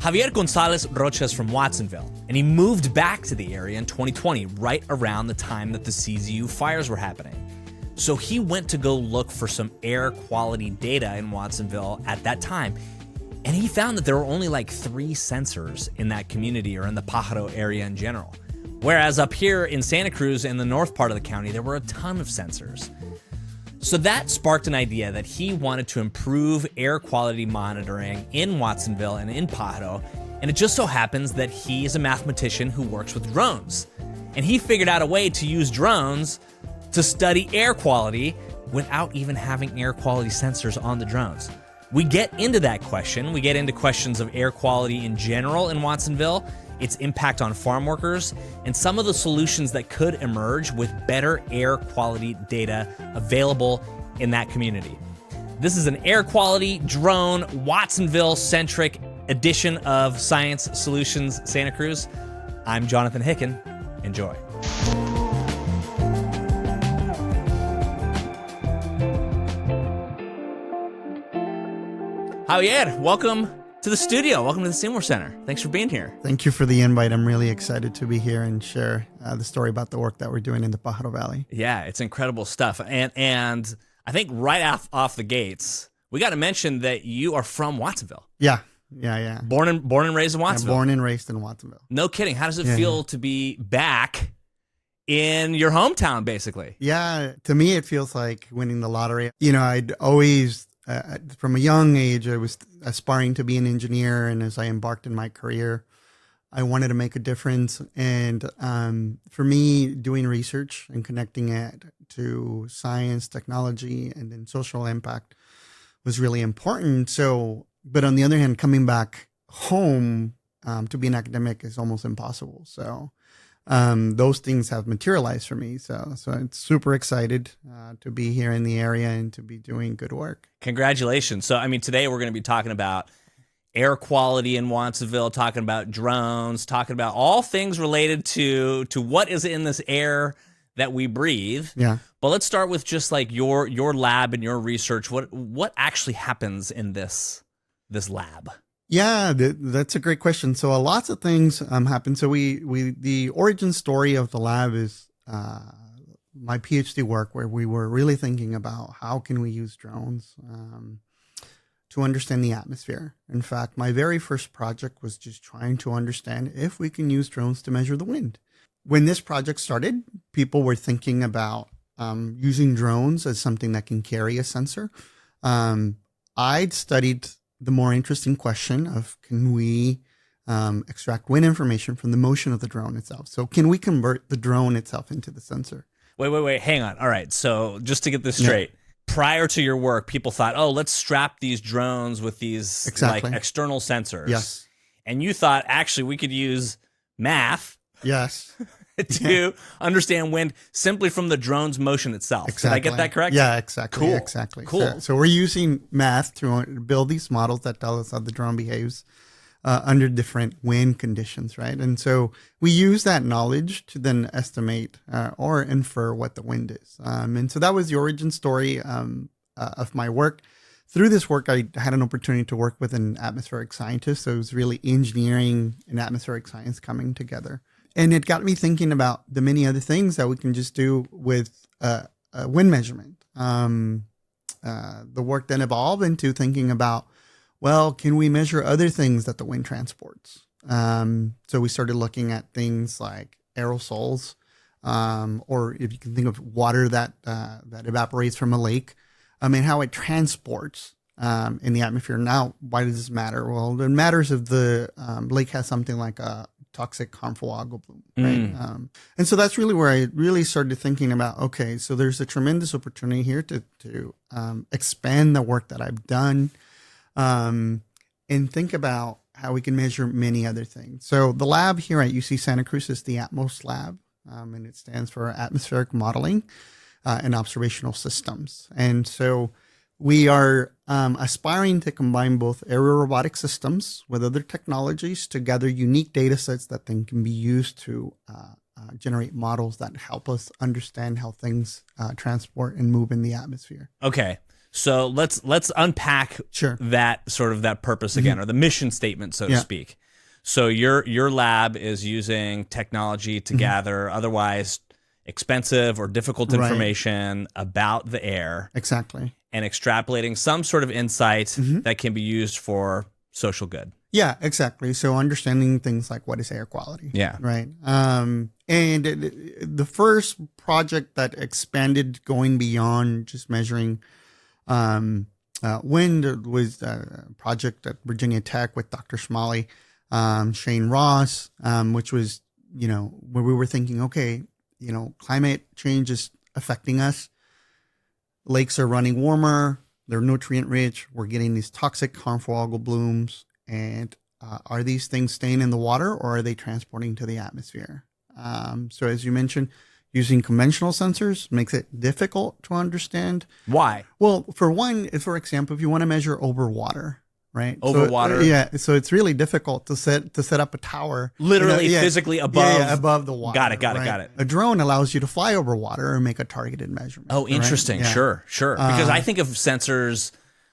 Javier González-Rocha is from Watsonville, and he moved back to the area in 2020, right around the time that the CZU fires were happening. So he went to go look for some air quality data in Watsonville at that time, and he found that there were only like 3 sensors in that community or in the Pájaro area in general. Whereas up here in Santa Cruz in the north part of the county, there were a ton of sensors. So that sparked an idea that he wanted to improve air quality monitoring in Watsonville and in Pájaro, and it just so happens that he is a mathematician who works with drones. And he figured out a way to use drones to study air quality without even having air quality sensors on the drones. We get into that question. We get into questions of air quality in general in Watsonville, its impact on farm workers, and some of the solutions that could emerge with better air quality data available in that community. This is an air quality drone Watsonville-centric edition of Science Solutions Santa Cruz. I'm Jonathan Hicken. Enjoy. Javier, welcome to the studio. Welcome to the Seymour Center. Thanks for being here. Thank you for the invite. I'm really excited to be here and share the story about the work that we're doing in the Pájaro Valley. Yeah, it's incredible stuff. And I think right off the gates, we got to mention that you are from Watsonville. Yeah. Born and raised in Watsonville. Yeah, born and raised in Watsonville. No kidding. How does it feel to be back in your hometown, basically? Yeah, to me, it feels like winning the lottery. You know, I'd always... from a young age, I was aspiring to be an engineer, and as I embarked in my career, I wanted to make a difference. And for me, doing research and connecting it to science, technology, and then social impact was really important. So, but on the other hand, coming back home to be an academic is almost impossible. So those things have materialized for me. So I'm super excited to be here in the area and to be doing good work. Congratulations. So, I mean, today we're going to be talking about air quality in Watsonville, talking about drones, talking about all things related to what is in this air that we breathe. Yeah. But let's start with just like your lab and your research. What actually happens in this lab? Yeah, that's a great question. So lots of things happen. So the origin story of the lab is my PhD work, where we were really thinking about how can we use drones to understand the atmosphere. In fact, my very first project was just trying to understand if we can use drones to measure the wind. When this project started, people were thinking about using drones as something that can carry a sensor. I'd studied the more interesting question of, can we extract wind information from the motion of the drone itself? So can we convert the drone itself into the sensor? Wait, hang on. All right, so just to get this straight, prior to your work, people thought, oh, let's strap these drones with these like external sensors. Yes. And you thought, actually, we could use math yes. to understand wind simply from the drone's motion itself. Exactly. Did I get that correct? Yeah, exactly. Cool. Exactly. Cool. So we're using math to build these models that tell us how the drone behaves under different wind conditions, right? And so we use that knowledge to then estimate or infer what the wind is. And so that was the origin story of my work. Through this work, I had an opportunity to work with an atmospheric scientist. So it was really engineering and atmospheric science coming together. And it got me thinking about the many other things that we can just do with wind measurement. The work then evolved into thinking about, well, can we measure other things that the wind transports? So we started looking at things like aerosols, or if you can think of water that evaporates from a lake, how it transports in the atmosphere. Now, why does this matter? Well, it matters if the lake has something like a toxic, harmful algal bloom, right? And so that's really where I really started thinking about, okay, so there's a tremendous opportunity here to expand the work that I've done and think about how we can measure many other things. So the lab here at UC Santa Cruz is the ATMOS lab, and it stands for Atmospheric Modeling and Observational Systems. And so we are aspiring to combine both aerial robotic systems with other technologies to gather unique data sets that then can be used to generate models that help us understand how things transport and move in the atmosphere. Okay. So let's unpack Sure. that sort of that purpose again, or the mission statement, so to speak. So your lab is using technology to gather otherwise expensive or difficult information about the air. Exactly. And extrapolating some sort of insight that can be used for social good. Yeah, exactly. So understanding things like what is air quality. Yeah. Right. And the first project that expanded going beyond just measuring wind was a project at Virginia Tech with Dr. Schmally, Shane Ross, which was, where we were thinking, okay, climate change is affecting us. Lakes are running warmer. They're nutrient rich. We're getting these toxic, harmful algal blooms. And are these things staying in the water or are they transporting to the atmosphere? So as you mentioned, using conventional sensors makes it difficult to understand. Why? Well, for one, for example, if you want to measure over water, right? Over water. Yeah. So it's really difficult to set up a tower. Literally physically above. Above the water. Got it. A drone allows you to fly over water and make a targeted measurement. Oh, interesting. Right? Yeah. Sure. Because I think of sensors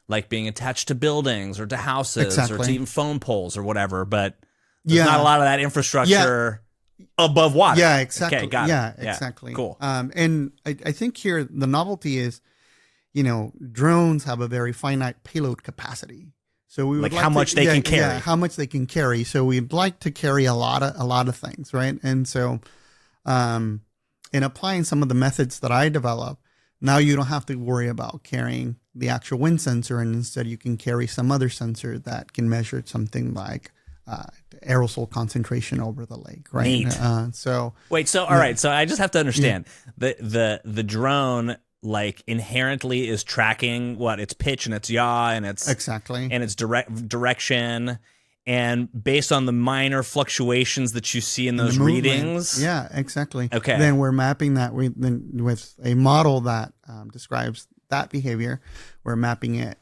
like being attached to buildings or to houses or to even phone poles or whatever, but there's not a lot of that infrastructure above water. Yeah, exactly. Okay, got it. Exactly. Cool. And I think here the novelty is, drones have a very finite payload capacity. So we would like how much they can carry. Yeah, how much they can carry. So we'd like to carry a lot of things, right? And so, in applying some of the methods that I develop, now you don't have to worry about carrying the actual wind sensor, and instead you can carry some other sensor that can measure something like aerosol concentration over the lake, right? Neat. So all right. So I just have to understand the drone like inherently is tracking its pitch and its yaw and its exactly and its direction. And based on the minor fluctuations that you see in those readings. Yeah, exactly. Okay. Then we're mapping that with a model that describes that behavior. We're mapping it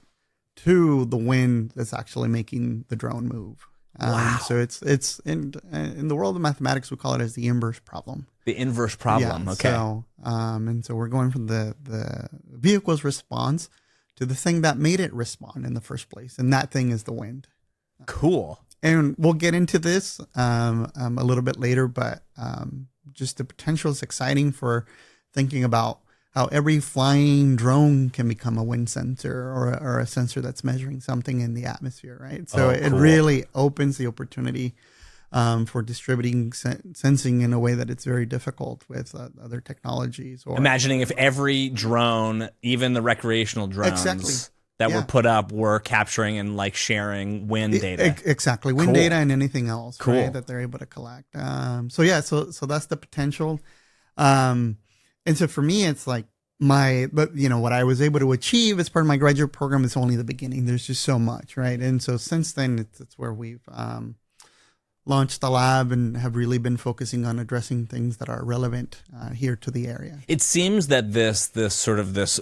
to the wind that's actually making the drone move. Wow. So it's in the world of mathematics, we call it as the inverse problem. The inverse problem. Yeah, okay. So, and so we're going from the vehicle's response to the thing that made it respond in the first place. And that thing is the wind. Cool. And we'll get into this a little bit later, but just the potential is exciting for thinking about how every flying drone can become a wind sensor or a sensor that's measuring something in the atmosphere, right? So it really opens the opportunity for distributing sensing in a way that it's very difficult with other technologies. Or imagining if every drone, even the recreational drones that were put up, were capturing and like sharing wind data. Exactly, wind data and anything else, cool. right, that they're able to collect. So that's the potential. And so for me, it's like what I was able to achieve as part of my graduate program is only the beginning. There's just so much, right? And so since then, it's where we've launched the lab and have really been focusing on addressing things that are relevant here to the area. It seems that this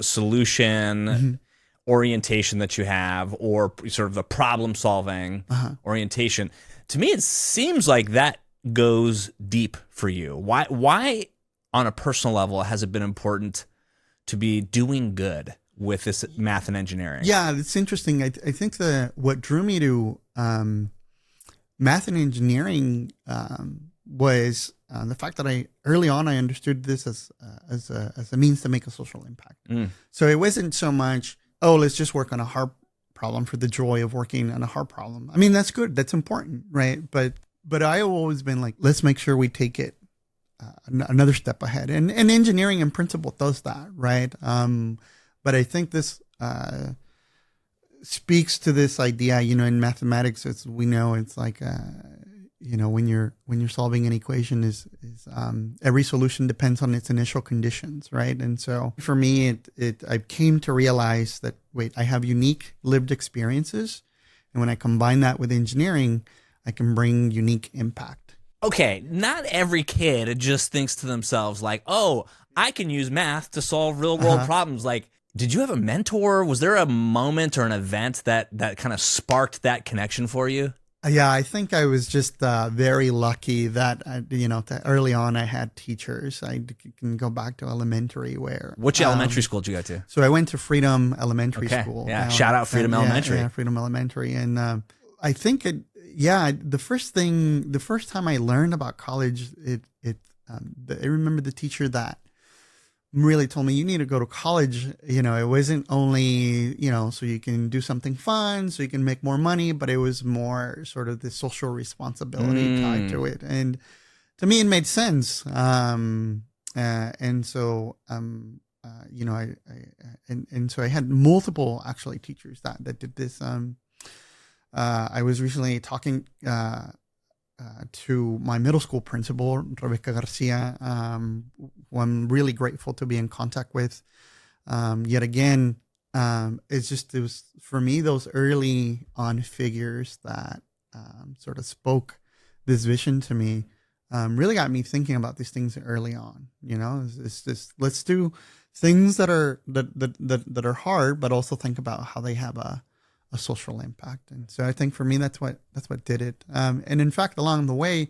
solution orientation that you have, or sort of the problem solving orientation, to me, it seems like that goes deep for you. Why on a personal level has it been important to be doing good with this math and engineering? Yeah, it's interesting. I think what drew me to math and engineering was the fact that early on I understood this as a means to make a social impact. So it wasn't so much, let's just work on a hard problem for the joy of working on a hard problem. I mean, that's good. That's important, right? But I've always been like, let's make sure we take it another step ahead. And engineering in principle does that, right? But I think this speaks to this idea, in mathematics, as we know, it's like, when you're solving an equation is every solution depends on its initial conditions, right? And so for me, I came to realize that, I have unique lived experiences. And when I combine that with engineering, I can bring unique impact. Okay, not every kid just thinks to themselves like, I can use math to solve real world problems. Like, did you have a mentor? Was there a moment or an event that kind of sparked that connection for you? Yeah, I think I was just very lucky that, early on I had teachers. I can go back to elementary where. Which elementary school did you go to? So I went to Freedom Elementary School. Yeah, shout out Freedom Elementary. Yeah, Freedom Elementary. And I think, the first time I learned about college, I remember the teacher that really told me, you need to go to college. It wasn't only, so you can do something fun, so you can make more money, but it was more sort of the social responsibility tied to it. And to me, it made sense. And so I had multiple actually teachers that did this. I was recently talking to my middle school principal, Rebecca Garcia, who I'm really grateful to be in contact with. Yet again, it was for me, those early on figures that sort of spoke this vision to me really got me thinking about these things early on. It's just, let's do things that are hard, but also think about how they have a social impact. And so I think for me, that's what did it. And in fact, along the way,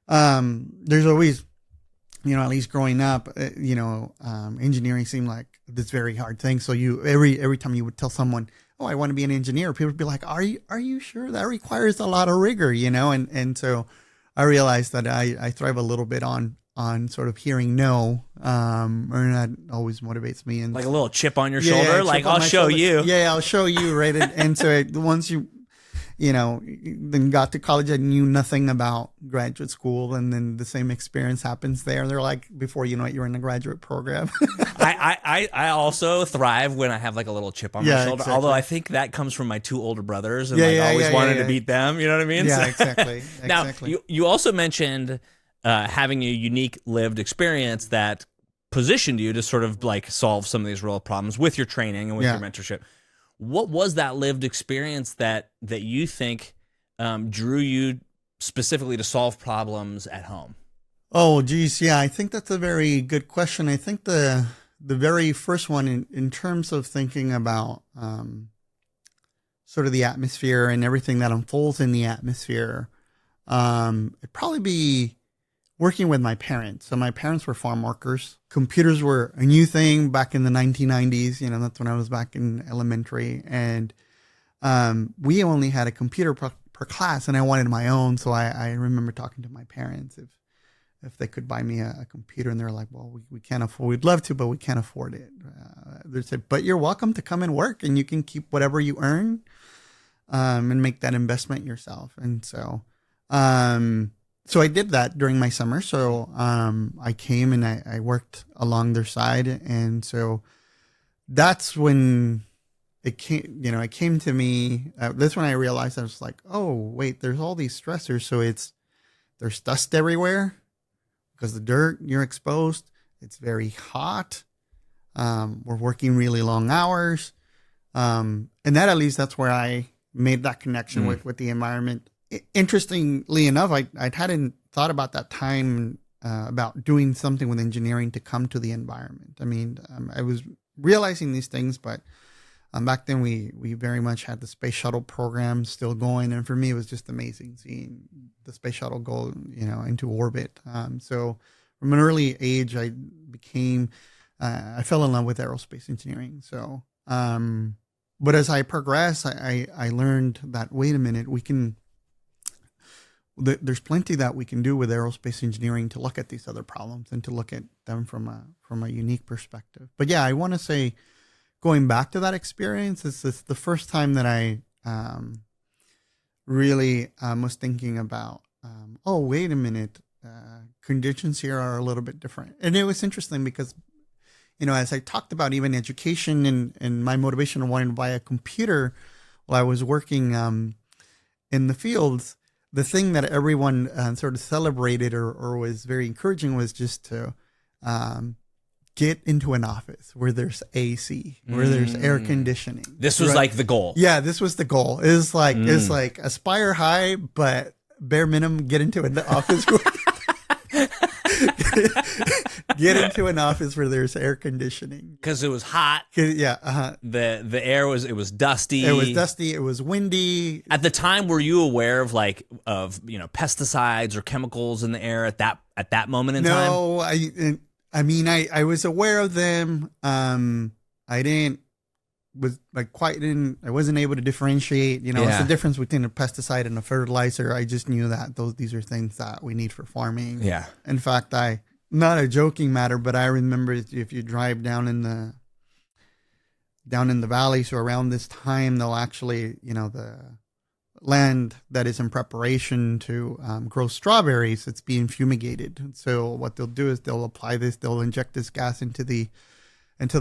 there's always, at least growing up, engineering seemed like this very hard thing. So every time you would tell someone, oh, I want to be an engineer, people would be like, are you sure? That requires a lot of rigor, and so I realized that I thrive a little bit on sort of hearing no, and that always motivates me. And like a little chip on your shoulder, like I'll show you. Yeah, I'll show you, right? And so once then got to college, I knew nothing about graduate school, and then the same experience happens there. They're like, before you know it, you're in a graduate program. I also thrive when I have like a little chip on my shoulder. Exactly. Although I think that comes from my two older brothers, and I always wanted to beat them. You know what I mean? Yeah, exactly. Now, you also mentioned having a unique lived experience that positioned you to sort of like solve some of these real problems with your training and with your mentorship. What was that lived experience that you think drew you specifically to solve problems at home? Oh, geez. Yeah, I think that's a very good question. I think the very first one in terms of thinking about sort of the atmosphere and everything that unfolds in the atmosphere, it'd probably be working with my parents. So my parents were farm workers. Computers were a new thing back in the 1990s. That's when I was back in elementary. And we only had a computer per class, and I wanted my own. So I remember talking to my parents if they could buy me a computer. And they're like, well, we can't afford, we'd love to, but we can't afford it. They said, but you're welcome to come and work, and you can keep whatever you earn and make that investment yourself. And so so I did that during my summer. So I came and I worked along their side. And so that's when it came to me. That's when I realized, I was like, oh, wait, there's all these stressors. So there's dust everywhere because the dirt, you're exposed. It's very hot. We're working really long hours. And that, at least that's where I made that connection with the environment. Interestingly enough, I hadn't thought about that time about doing something with engineering to come to the environment. I mean, I was realizing these things, but back then we very much had the space shuttle program still going, and for me it was just amazing seeing the space shuttle go into orbit. So from an early age, I fell in love with aerospace engineering. So, but as I progressed, I learned that, wait a minute, there's plenty that we can do with aerospace engineering to look at these other problems and to look at them from a unique perspective. But yeah, I want to say, going back to that experience, it's the first time that I really was thinking about, oh, wait a minute, conditions here are a little bit different. And it was interesting because, as I talked about even education and my motivation of wanting to buy a computer while I was working in the fields, the thing that everyone sort of celebrated or was very encouraging was just to get into an office where there's AC, where there's air conditioning. This was like the goal. Yeah, this was the goal. It's like aspire high, but bare minimum, get into an office. get into an office where there's air conditioning. Because it was hot. Yeah. The air was, it was dusty. It was dusty. It was windy. At the time, were you aware of pesticides or chemicals in the air at that moment in time? No, I was aware of them. I wasn't able to differentiate, what's the difference between a pesticide and a fertilizer. I just knew that these are things that we need for farming. Yeah. In fact, not a joking matter, but I remember if you drive down in the valley, so around this time, they'll actually, the land that is in preparation to grow strawberries, it's being fumigated. So what they'll do is they'll apply this, they'll inject this gas into the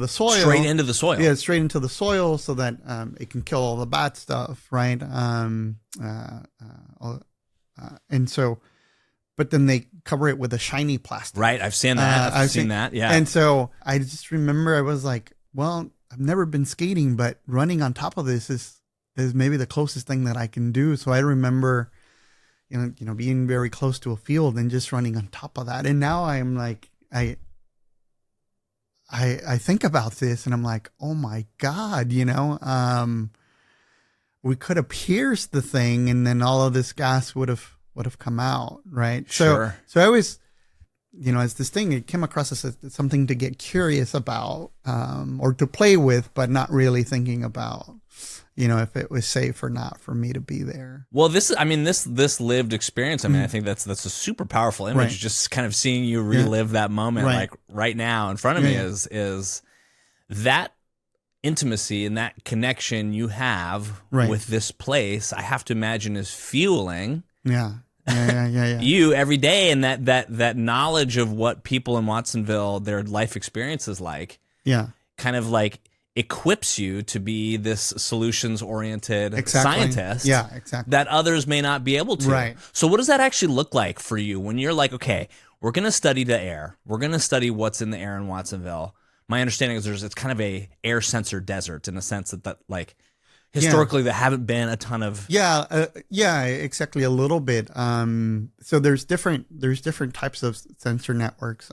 soil. Straight into the soil. Yeah, straight into the soil so that it can kill all the bad stuff, right? And so, but then they cover it with a shiny plastic. Right, I've seen that. I've seen that, yeah. And so I just remember I was like, well, I've never been skating, but running on top of this is maybe the closest thing that I can do. So I remember, being very close to a field and just running on top of that. And now I'm like, I think about this and I'm like, oh my God, we could have pierced the thing and then all of this gas would have come out. Right. Sure. So I was, as this thing, it came across as something to get curious about, or to play with, but not really thinking about, if it was safe or not for me to be there. Well, this lived experience, I think that's a super powerful image. Right. Just kind of seeing you relive that moment, right. like right now in front of me is that intimacy and that connection you have with this place, I have to imagine is fueling you every day, and that knowledge of what people in Watsonville, their life experience is like, kind of like equips you to be this solutions-oriented scientist that others may not be able to. Right. So what does that actually look like for you when you're like, okay, we're going to study the air. We're going to study what's in the air in Watsonville. My understanding is it's kind of a air sensor desert in a sense that like historically there haven't been a ton of exactly, a little bit. So there's different types of sensor networks.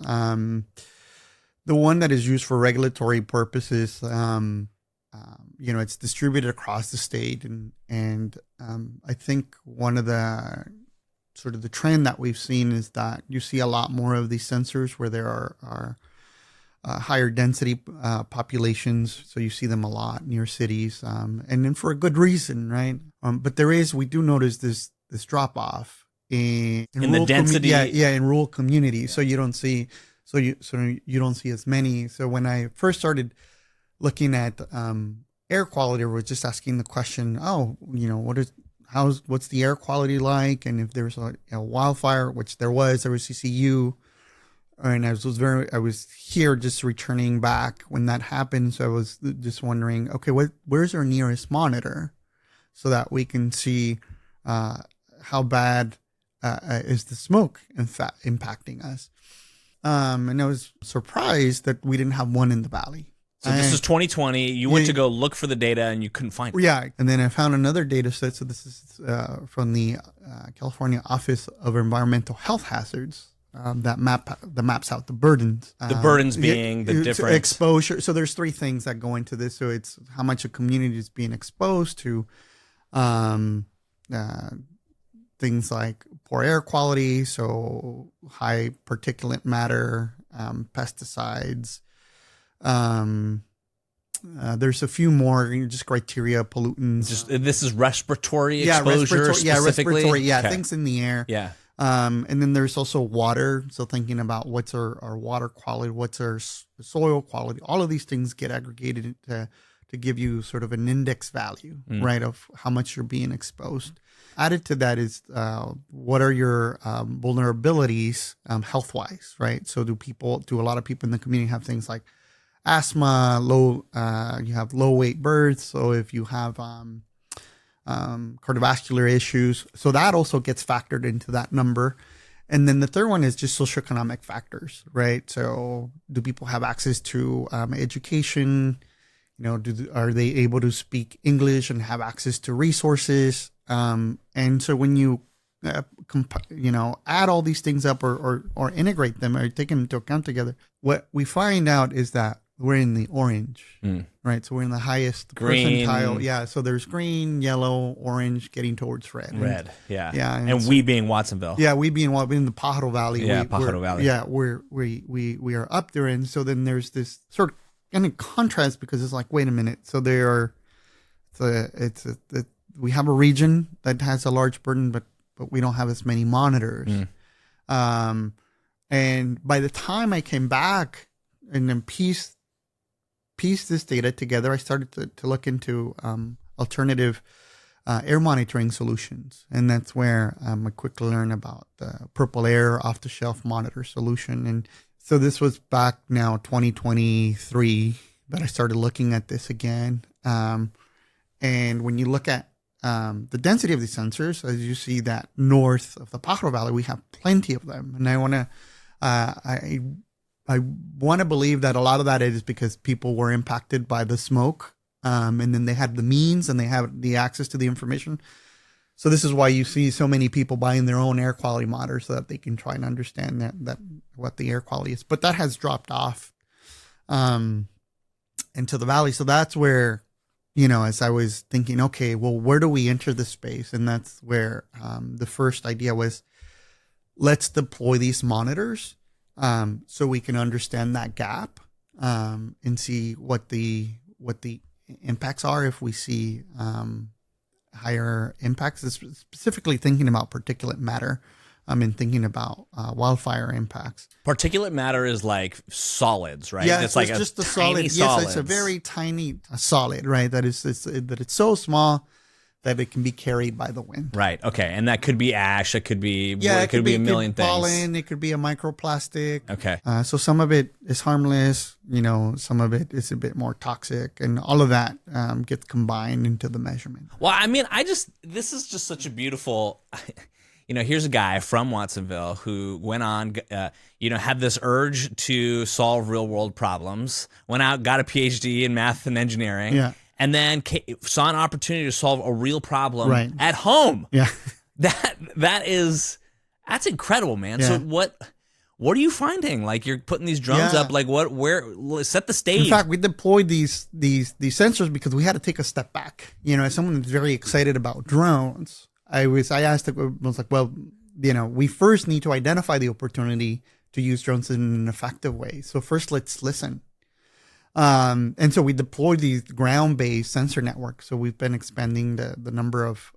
The one that is used for regulatory purposes, it's distributed across the state, and I think one of the sort of the trend that we've seen is that you see a lot more of these sensors where there are higher density populations, so you see them a lot near cities, and then for a good reason, right? But we do notice this drop off in the density, in rural communities. So you don't see. So you don't see as many. So when I first started looking at air quality, I was just asking the question, what's the air quality like? And if there's a wildfire, which there was CCU, and I was here just returning back when that happened. So I was just wondering, okay, where's our nearest monitor so that we can see how bad is the smoke in fact impacting us. And I was surprised that we didn't have one in the valley. So this is 2020. You went to go look for the data and you couldn't find it. Yeah. And then I found another data set. So this is from the California Office of Environmental Health Hazards that maps out the burdens. The burdens being the different exposure. So there's three things that go into this. So it's how much a community is being exposed to things like poor air quality, so high particulate matter, pesticides. There's a few more just criteria, pollutants. This is respiratory exposure specifically? Okay. Things in the air. Yeah. And then there's also water. So thinking about what's our water quality, what's our soil quality, all of these things get aggregated to give you sort of an index value, right, of how much you're being exposed. Added to that is what are your vulnerabilities health-wise, right? So do a lot of people in the community have things like asthma, you have low weight births, so if you have cardiovascular issues, so that also gets factored into that number. And then the third one is just socioeconomic factors, right? So do people have access to education? Are they able to speak English and have access to resources? And so when you add all these things up or integrate them or take them into account together, what we find out is that we're in the orange, right? So we're in the highest green percentile. Yeah. So there's green, yellow, orange, getting towards red. Yeah. Yeah. And we being Watsonville. Yeah. We being in the Pájaro Valley. Yeah. Pájaro Valley. Yeah. We are up there. And so then there's this sort of kind of contrast because it's like, wait a minute. So we have a region that has a large burden, but we don't have as many monitors. And by the time I came back and then pieced this data together, I started to look into alternative air monitoring solutions. And that's where I quickly learned about the Purple Air off-the-shelf monitor solution. And so this was back now 2023 that I started looking at this again. And when you look at the density of these sensors, as you see that north of the Pájaro Valley, we have plenty of them. And I want to believe that a lot of that is because people were impacted by the smoke, and then they had the means and they have the access to the information. So this is why you see so many people buying their own air quality monitors so that they can try and understand that what the air quality is. But that has dropped off into the valley. So that's where, as I was thinking, okay, well, where do we enter this space? And that's where the first idea was, let's deploy these monitors so we can understand that gap and see what the impacts are if we see higher impacts. Specifically thinking about particulate matter. And thinking about wildfire impacts. Particulate matter is like solids, right? Yeah, it's like just a solid. Yes, it's a very tiny solid, right? That it's so small that it can be carried by the wind. Right. Okay. And that could be ash. It could be. Yeah, it could be a million things. Pollen. It could be a microplastic. Okay. So some of it is harmless. Some of it is a bit more toxic, and all of that gets combined into the measurement. Well, I mean, this is just such a beautiful. Here's a guy from Watsonville who went on, had this urge to solve real world problems, went out, got a PhD in math and engineering, and then saw an opportunity to solve a real problem at home. Yeah. That's incredible, man. Yeah. So what are you finding? Like, you're putting these drones up, like set the stage. In fact, we deployed these sensors because we had to take a step back. As someone that's very excited about drones, I asked, well, we first need to identify the opportunity to use drones in an effective way. So first, let's listen. And so we deployed these ground-based sensor networks. So we've been expanding the number of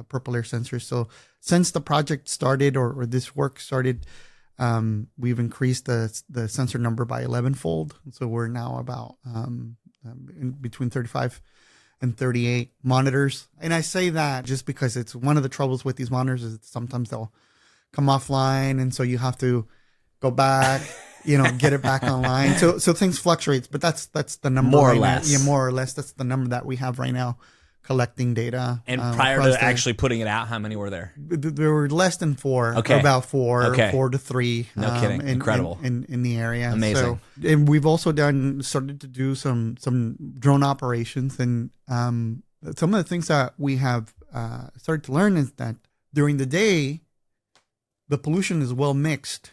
Purple Air sensors. So since the project started or this work started, we've increased the sensor number by 11-fold. So we're now about between 35 and 38 monitors. And I say that just because it's one of the troubles with these monitors is that sometimes they'll come offline. And so you have to go back, get it back online. So things fluctuate, but that's the number. More or less. Yeah, more or less. That's the number that we have right now collecting data. And prior to actually putting it out, how many were there? There were less than 4. Okay. About 4, 4 to 3. No kidding. Incredible. In the area. Amazing. So, and we've also started to do some drone operations. And some of the things that we have started to learn is that during the day, the pollution is well mixed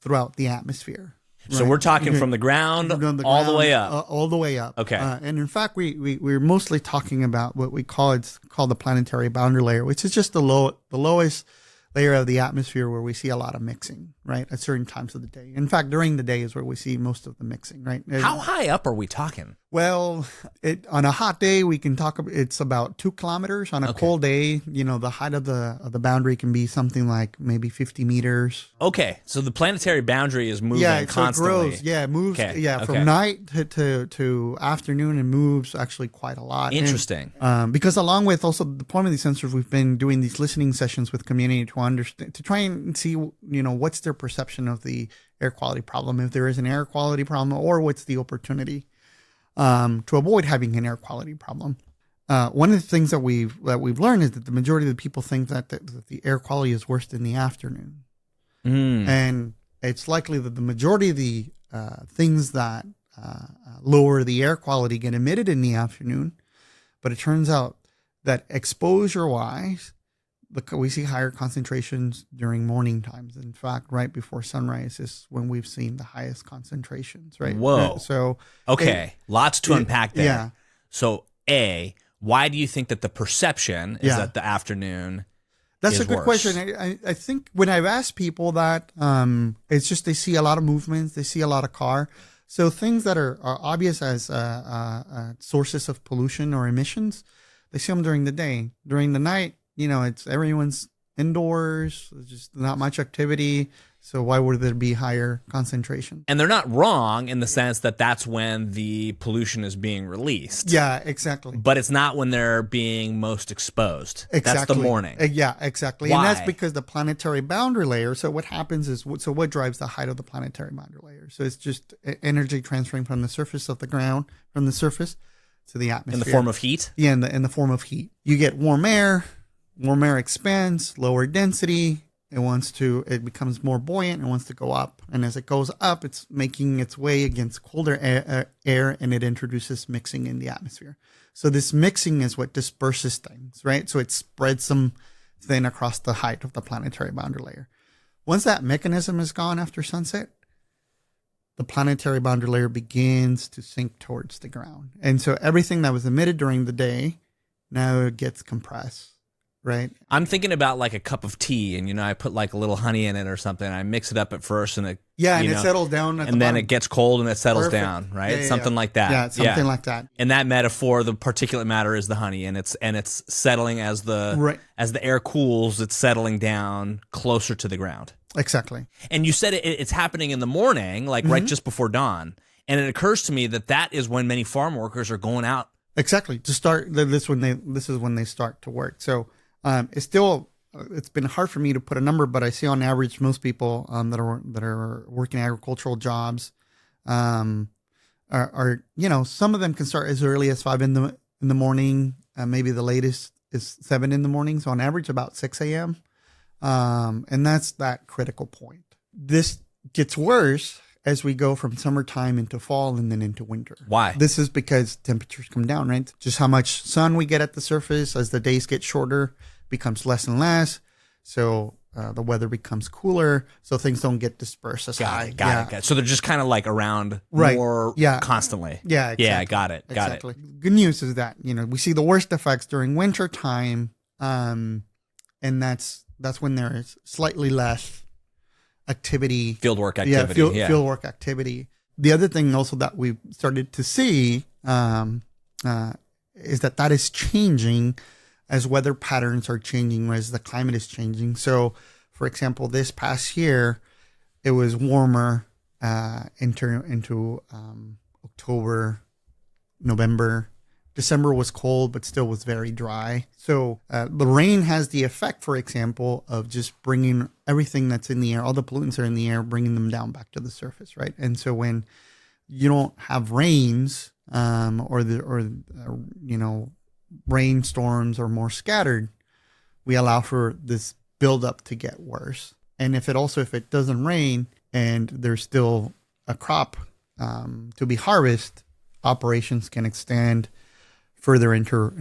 throughout the atmosphere. So we're talking from the ground all the way up. All the way up. Okay. And in fact, we're mostly talking about what we call the planetary boundary layer, which is just the lowest layer of the atmosphere where we see a lot of mixing, right, at certain times of the day. In fact, during the day is where we see most of the mixing, right? How high up are we talking? Well, on a hot day, we can talk. It's about 2 kilometers. On a cold day, the height of the boundary can be something like maybe 50 meters. Okay, so the planetary boundary is moving constantly. So it grows. Yeah, it moves. Okay. Yeah, from night to afternoon, it moves actually quite a lot. Interesting. And, because along with also the deployment of these sensors, we've been doing these listening sessions with community to understand, to try and see, what's their perception of the air quality problem, if there is an air quality problem, or what's the opportunity to avoid having an air quality problem. One of the things that we've learned is that the majority of the people think that the air quality is worse in the afternoon, and it's likely that the majority of the things that lower the air quality get emitted in the afternoon. But it turns out that exposure-wise, we see higher concentrations during morning times. In fact, right before sunrise is when we've seen the highest concentrations, right? Whoa. Okay, lots to unpack there. Yeah. So, why do you think that the perception is that the afternoon That's is a good worse? question. I think when I've asked people that, it's just they see a lot of movements, they see a lot of car. So things that are obvious as sources of pollution or emissions, they see them during the day. During the night, it's everyone's indoors, there's just not much activity. So why would there be higher concentration? And they're not wrong in the sense that that's when the pollution is being released. Yeah, exactly. But it's not when they're being most exposed. Exactly. That's the morning. Yeah, exactly. Why? And that's because the planetary boundary layer. So what happens is, what drives the height of the planetary boundary layer? So it's just energy transferring from the surface of the ground, from the surface to the atmosphere. In the form of heat? Yeah, in the form of heat. You get warm air expands, lower density. It becomes more buoyant and wants to go up. And as it goes up, it's making its way against colder air and it introduces mixing in the atmosphere. So this mixing is what disperses things, right? So it spreads them thin across the height of the planetary boundary layer. Once that mechanism is gone after sunset, the planetary boundary layer begins to sink towards the ground. And so everything that was emitted during the day now gets compressed. Right. I'm thinking about like a cup of tea and, I put like a little honey in it or something. I mix it up at first and it settles down at the and then bottom. it gets cold and it settles Perfect. down, right? Yeah, something like that. Yeah, something like that. In that metaphor, the particulate matter is the honey and it's settling as the air cools, it's settling down closer to the ground. Exactly. And you said it's happening in the morning, like right just before dawn. And it occurs to me that is when many farm workers are going out. Exactly. To start this is when they start to work. So it's been hard for me to put a number, but I see on average most people that are working agricultural jobs are some of them can start as early as 5 in the morning. Maybe the latest is 7 in the morning. So on average about 6 a.m. And that's that critical point. This gets worse as we go from summertime into fall and then into winter. Why? This is because temperatures come down, right? Just how much sun we get at the surface as the days get shorter becomes less and less. So the weather becomes cooler. So things don't get dispersed as high. Got it. So they're just kind of like around more constantly. Yeah, exactly. Yeah, got it. Good news is that, we see the worst effects during winter time. And that's when there is slightly less activity. Fieldwork activity. Fieldwork activity. The other thing also that we've started to see is that is changing as weather patterns are changing, as the climate is changing. So, for example, this past year, it was warmer into October, November. December was cold, but still was very dry. So the rain has the effect, for example, of just bringing everything that's in the air, all the pollutants that are in the air, bringing them down back to the surface, right? And so when you don't have rains rainstorms are more scattered, we allow for this buildup to get worse. And if it doesn't rain and there's still a crop to be harvested, operations can extend further into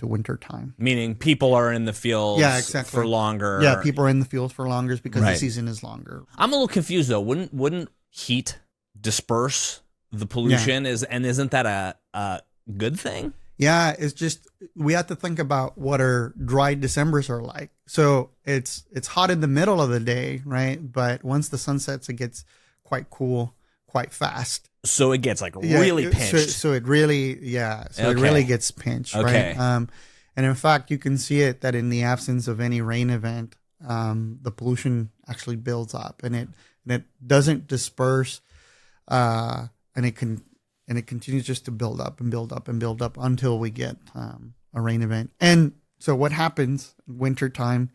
winter time. Meaning people are in the fields for longer. Yeah, people are in the fields for longer because the season is longer. I'm a little confused though. Wouldn't heat disperse the pollution? Isn't that a good thing? Yeah, it's just we have to think about what our dry Decembers are like. So it's hot in the middle of the day, right? But once the sun sets, it gets quite cool quite fast. So it gets really pinched. So it really, it really gets pinched, right? And in fact, you can see it that in the absence of any rain event, the pollution actually builds up, and it doesn't disperse, and it continues just to build up and build up and build up until we get a rain event. And so what happens in wintertime?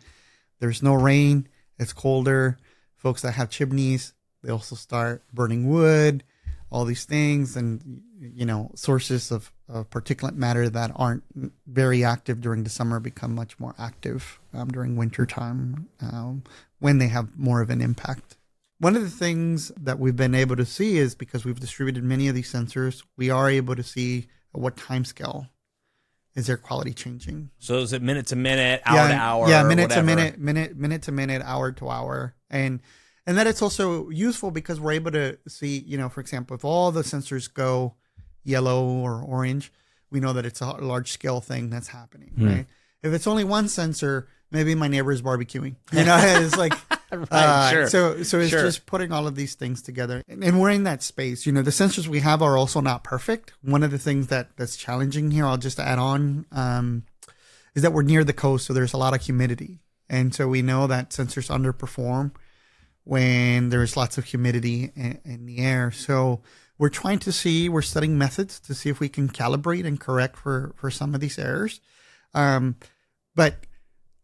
There's no rain. It's colder. Folks that have chimneys, they also start burning wood, all these things, and sources of particulate matter that aren't very active during the summer become much more active during wintertime when they have more of an impact. One of the things that we've been able to see is because we've distributed many of these sensors, we are able to see at what time scale is air quality changing? So is it minute to minute, hour to hour? Yeah, minute to minute to minute, hour to hour. And that it's also useful because we're able to see, for example, if all the sensors go yellow or orange, we know that it's a large scale thing that's happening, right? If it's only one sensor, maybe my neighbor is barbecuing. It's like, right, sure. So it's just putting all of these things together, and we're in that space. The sensors we have are also not perfect. One of the things that's challenging here, I'll just add on, is that we're near the coast, so there's a lot of humidity, and so we know that sensors underperform when there's lots of humidity in the air. So we're studying methods to see if we can calibrate and correct for some of these errors. But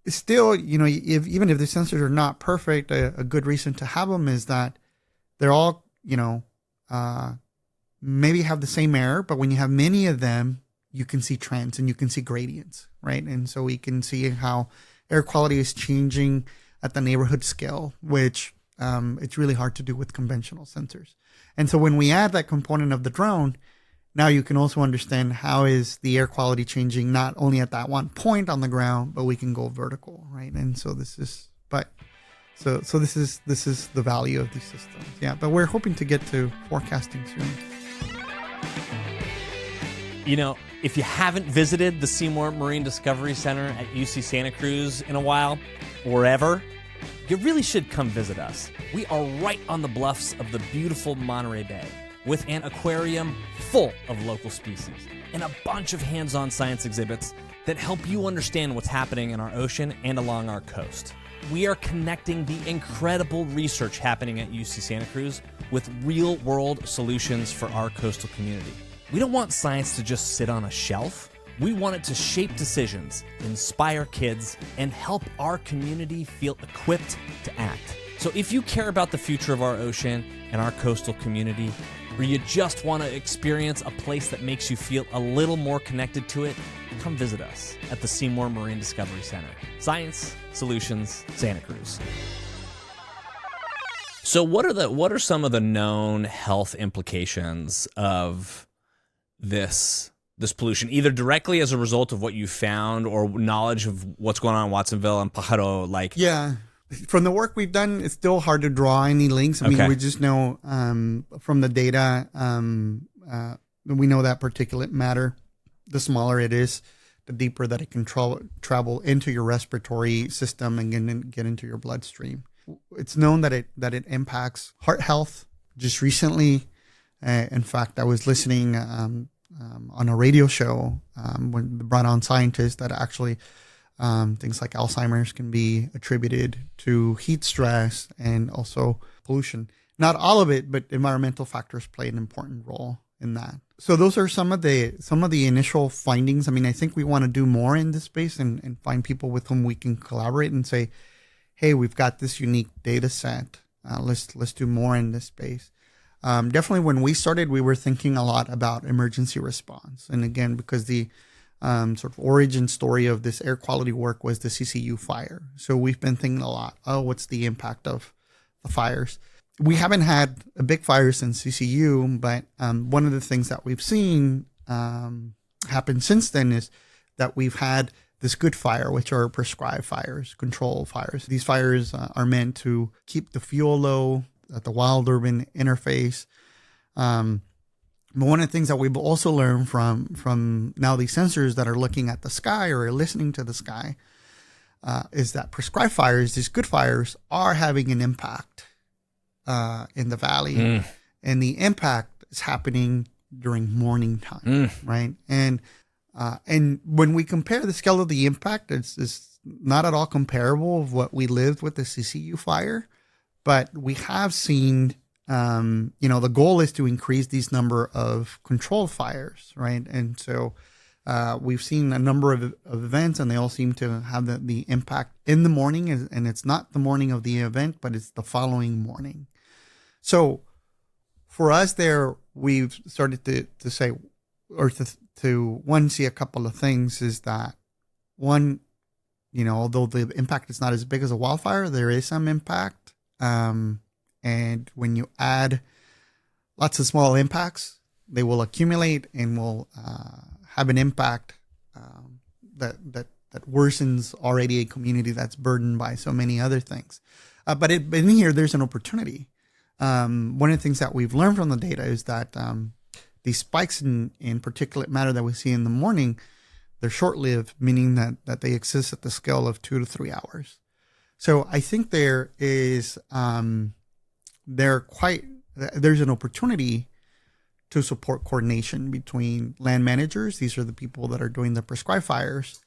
still, even if the sensors are not perfect, a good reason to have them is that they're all, maybe have the same error, but when you have many of them, you can see trends and you can see gradients, right? And so we can see how air quality is changing at the neighborhood scale, which it's really hard to do with conventional sensors. And so when we add that component of the drone, now you can also understand how is the air quality changing, not only at that one point on the ground, but we can go vertical, right? And so this is the value of these systems. Yeah, but we're hoping to get to forecasting soon. If you haven't visited the Seymour Marine Discovery Center at UC Santa Cruz in a while, or ever, you really should come visit us. We are right on the bluffs of the beautiful Monterey Bay, with an aquarium full of local species and a bunch of hands-on science exhibits that help you understand what's happening in our ocean and along our coast. We are connecting the incredible research happening at UC Santa Cruz with real-world solutions for our coastal community. We don't want science to just sit on a shelf. We want it to shape decisions, inspire kids, and help our community feel equipped to act. So if you care about the future of our ocean and our coastal community, or you just want to experience a place that makes you feel a little more connected to it, come visit us at the Seymour Marine Discovery Center. Science Solutions, Santa Cruz. So what are some of the known health implications of this pollution, either directly as a result of what you found or knowledge of what's going on in Watsonville and Pájaro? Yeah. From the work we've done, it's still hard to draw any links. I mean, we just know from the data, we know that particulate matter, the smaller it is, the deeper that it can travel into your respiratory system and get into your bloodstream. It's known that it impacts heart health. Just recently, in fact, I was listening on a radio show when they brought on scientists that actually things like Alzheimer's can be attributed to heat stress and also pollution. Not all of it, but environmental factors play an important role in that. So those are some of the initial findings. I mean, I think we want to do more in this space and find people with whom we can collaborate and say, hey, we've got this unique data set. Let's do more in this space. Definitely when we started, we were thinking a lot about emergency response. And again, because the sort of origin story of this air quality work was the CCU fire. So we've been thinking a lot, what's the impact of the fires? We haven't had a big fire since CCU, but one of the things that we've seen happen since then is that we've had this good fire, which are prescribed fires, controlled fires. These fires are meant to keep the fuel low at the wild-urban interface. But one of the things that we've also learned from now these sensors that are looking at the sky or listening to the sky is that prescribed fires, these good fires, are having an impact in the valley. And the impact is happening during morning time, right? And when we compare the scale of the impact, it's not at all comparable of what we lived with the CCU fire, but we have seen, the goal is to increase these number of controlled fires, right? And so we've seen a number of events, and they all seem to have the impact in the morning, and it's not the morning of the event, but it's the following morning. So for us there, we've started to say, or to one, see a couple of things is that one, although the impact is not as big as a wildfire, there is some impact. And when you add lots of small impacts, they will accumulate and will have an impact that worsens already a community that's burdened by so many other things. But in here, there's an opportunity. One of the things that we've learned from the data is that these spikes in particulate matter that we see in the morning, they're short-lived, meaning that they exist at the scale of 2 to 3 hours. So I think there's an opportunity to support coordination between land managers. These are the people that are doing the prescribed fires,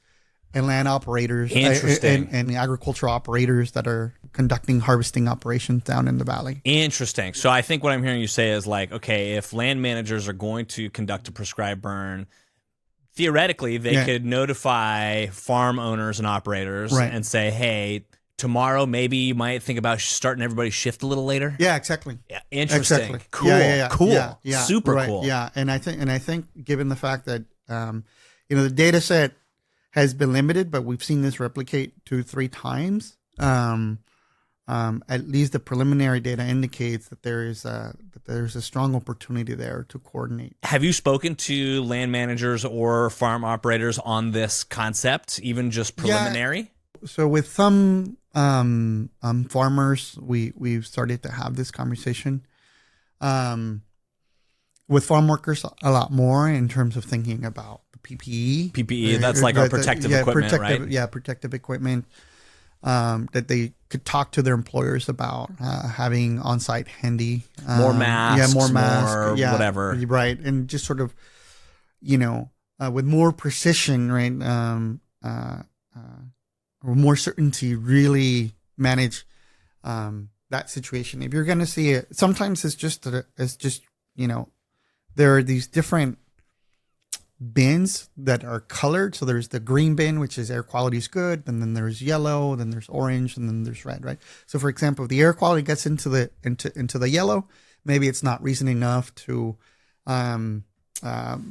and land operators and the agricultural operators that are conducting harvesting operations down in the valley. Interesting. So I think what I'm hearing you say is like, okay, if land managers are going to conduct a prescribed burn, theoretically they could notify farm owners and operators and say, hey, tomorrow maybe you might think about starting everybody's shift a little later. Yeah, exactly. Yeah, interesting. Exactly. Cool. Cool. Yeah. Super cool. Yeah, and I think given the fact that the data set has been limited, but we've seen this replicate 2-3 times. At least the preliminary data indicates that there's a strong opportunity there to coordinate. Have you spoken to land managers or farm operators on this concept, even just preliminary? Yeah. So with some farmers, we've started to have this conversation. With farm workers, a lot more in terms of thinking about the PPE. PPE, that's like our protective equipment, right? Yeah, protective equipment. That they could talk to their employers about having on-site handy. More masks. More masks. Whatever. Right. And just sort of, with more precision, right? Or more certainty, really manage that situation. If you're going to see it, sometimes it's just, there are these different bins that are colored. So there's the green bin, which is air quality is good. And then there's yellow, then there's orange, and then there's red, right? So for example, if the air quality gets into the yellow, maybe it's not reason enough to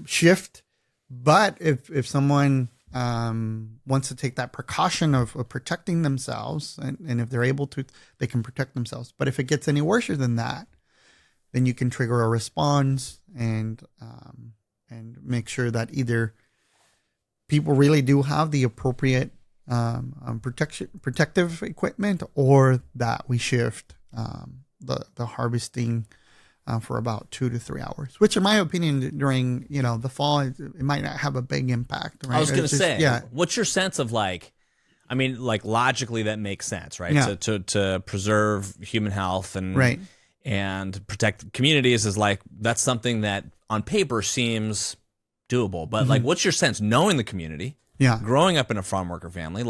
shift. But if someone wants to take that precaution of protecting themselves, and if they're able to, they can protect themselves. But if it gets any worse than that, then you can trigger a response and make sure that either people really do have the appropriate protective equipment, or that we shift the harvesting for about 2 to 3 hours, which in my opinion during the fall, it might not have a big impact. Right? I was going to say, what's your sense of logically that makes sense, right? Yeah. To preserve human health and right. and protect communities is that's something that on paper seems doable. But what's your sense, knowing the community, growing up in a farm worker family,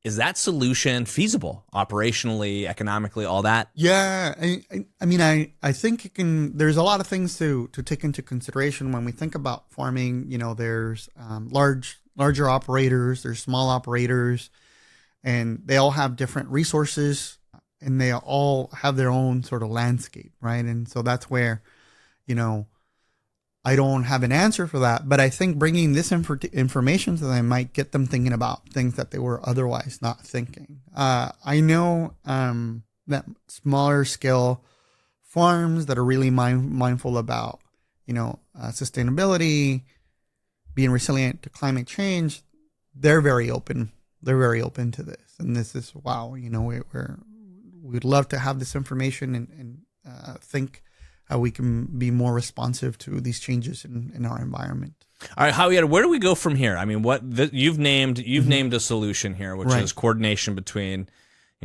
is that solution feasible operationally, economically, all that? Yeah. I think it can, there's a lot of things to take into consideration when we think about farming. There's larger operators, there's small operators, and they all have different resources, and they all have their own sort of landscape, right? And so that's where, I don't have an answer for that, but I think bringing this information to them might get them thinking about things that they were otherwise not thinking. I know that smaller scale farms that are really mindful about, sustainability, being resilient to climate change, they're very open. They're very open to this, and this is we'd love to have this information and think how we can be more responsive to these changes in our environment. All right, Javier, where do we go from here? I mean, you've named a solution here, which is coordination between,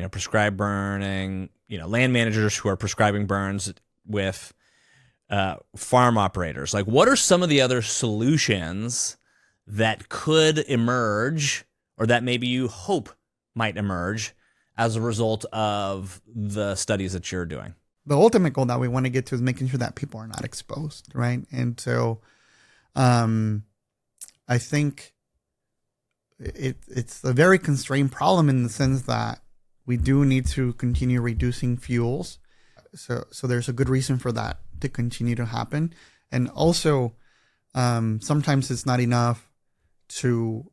prescribed burning, land managers who are prescribing burns with farm operators. What are some of the other solutions that could emerge, or that maybe you hope might emerge as a result of the studies that you're doing? The ultimate goal that we want to get to is making sure that people are not exposed, right? And so I think it's a very constrained problem in the sense that we do need to continue reducing fuels. So there's a good reason for that to continue to happen. And also, sometimes it's not enough to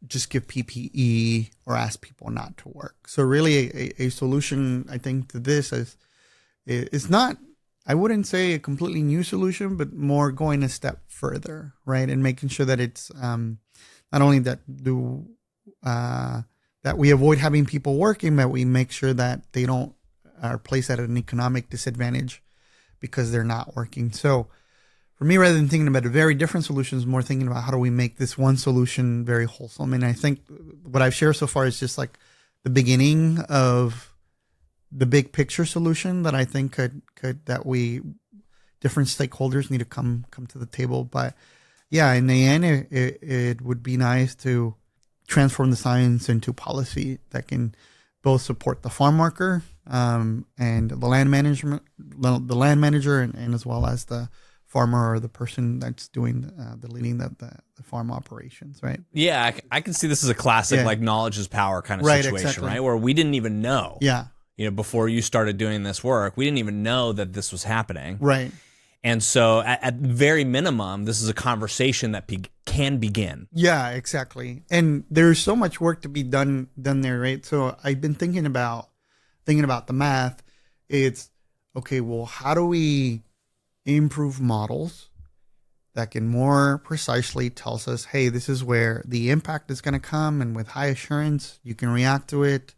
just give PPE or ask people not to work. So really a solution, I think, to this is not I wouldn't say a completely new solution, but more going a step further, right? And making sure that it's not only that we avoid having people working, but we make sure that they don't are placed at an economic disadvantage because they're not working. So for me, rather than thinking about a very different solutions, more thinking about how do we make this one solution very wholesome. And I think what I've shared so far is just like the beginning of the big picture solution that I think could that we different stakeholders need to come to the table. But yeah, in the end, it would be nice to transform the science into policy that can both support the farm worker and the land manager, and as well as the farmer or the person that's doing leading the farm operations, right? Yeah, I can see this as a classic like knowledge is power kind of situation, exactly. Right? Where we didn't even know. Yeah. Before you started doing this work, we didn't even know that this was happening. Right. And so at very minimum, this is a conversation that can begin. Yeah, exactly. And there's so much work to be done there, right? So I've been thinking about the math. It's, okay, well, how do we improve models that can more precisely tell us, hey, this is where the impact is going to come, and with high assurance, you can react to it.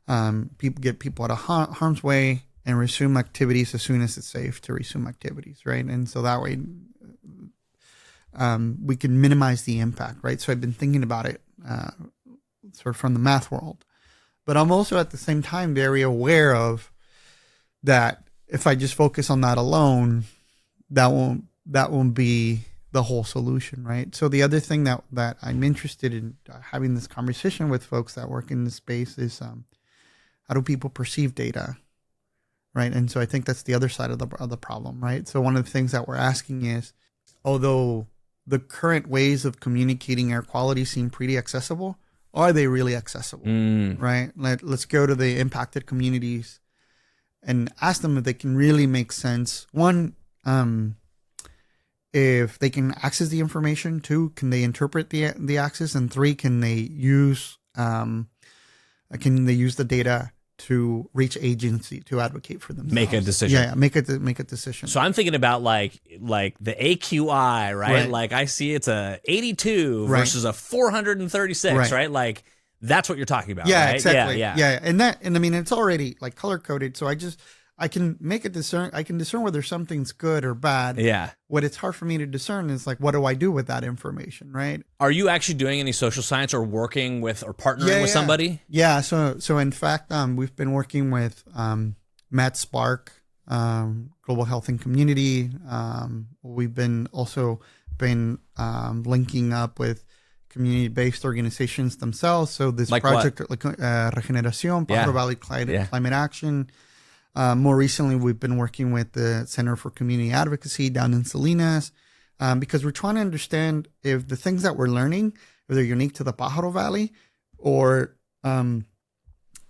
Get people out of harm's way and resume activities as soon as it's safe to resume activities, right? And so that way we can minimize the impact, right? So I've been thinking about it sort of from the math world. But I'm also at the same time very aware of that if I just focus on that alone, that won't be the whole solution, right? So the other thing that I'm interested in having this conversation with folks that work in this space is how do people perceive data, right? And so I think that's the other side of the problem, right? So one of the things that we're asking is, although the current ways of communicating air quality seem pretty accessible, are they really accessible, right? Let's go to the impacted communities and ask them if they can really make sense. One, if they can access the information. Two, can they interpret the access? And three, can they use the data to reach agency to advocate for themselves? Make a decision. Yeah, make a decision. So I'm thinking about like the AQI, right? Like I see it's a 82 versus a 436, right? Like that's what you're talking about, yeah, right? Exactly. Yeah. And I mean, it's already like color coded. So I can discern whether something's good or bad. Yeah. What it's hard for me to discern is like, what do I do with that information, right? Are you actually doing any social science or working with or partnering with somebody? Yeah. So in fact, we've been working with Matt Spark, Global Health and Community. We've been linking up with community-based organizations themselves. So this like project, like Regeneración, Pájaro Valley Climate Action. More recently, we've been working with the Center for Community Advocacy down in Salinas, because we're trying to understand if the things that we're learning, if they're unique to the Pájaro Valley, or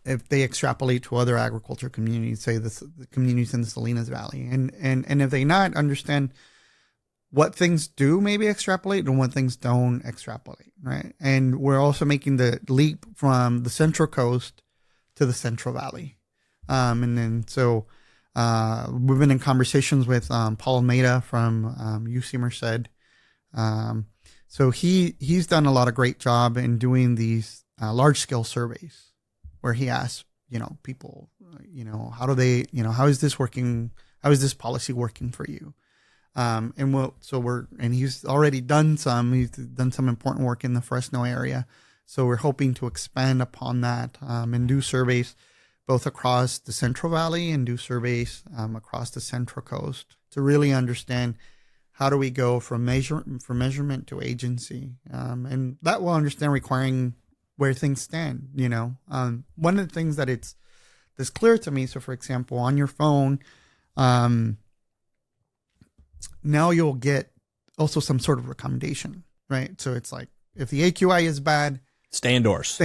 if they extrapolate to other agriculture communities, say the communities in the Salinas Valley, and if they not understand what things do maybe extrapolate and what things don't extrapolate, right? And we're also making the leap from the Central Coast to the Central Valley. And then so we've been in conversations with Paul Almeida from UC Merced. So he's done a lot of great job in doing these large scale surveys where he asks, people, how do they, how is this working? How is this policy working for you? And he's already done some important work in the Fresno area. So we're hoping to expand upon that and do surveys both across the Central Valley and do surveys across the Central Coast to really understand how do we go from measurement to agency. And that will understand requiring where things stand, One of the things that's clear to me, so for example, on your phone, now you'll get also some sort of recommendation, right? So it's like, if the AQI is bad, stay indoors,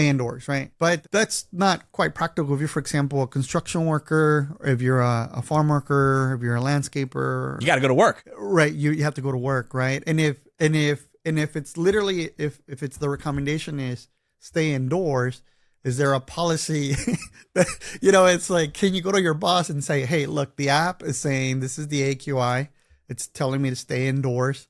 right? But that's not quite practical. If you're, for example, a construction worker, or if you're a farm worker, if you're a landscaper, you got to go to work, right? You have to go to work, right? And if it's literally, if it's the recommendation is stay indoors, Is there a policy? It's like, can you go to your boss and say, hey, look, the app is saying this is the AQI. It's telling me to stay indoors.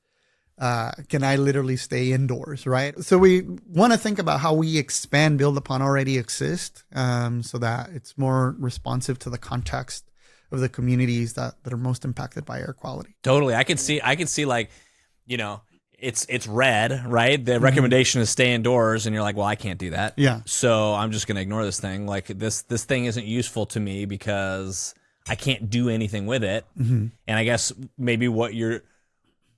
Can I literally stay indoors, right? So we want to think about how we expand, build upon already exist, so that it's more responsive to the context of the communities that are most impacted by air quality. Totally. I could see like, it's red, right? The recommendation is stay indoors, and you're like, well, I can't do that. Yeah. So I'm just going to ignore this thing. Like this thing isn't useful to me because I can't do anything with it. And I guess maybe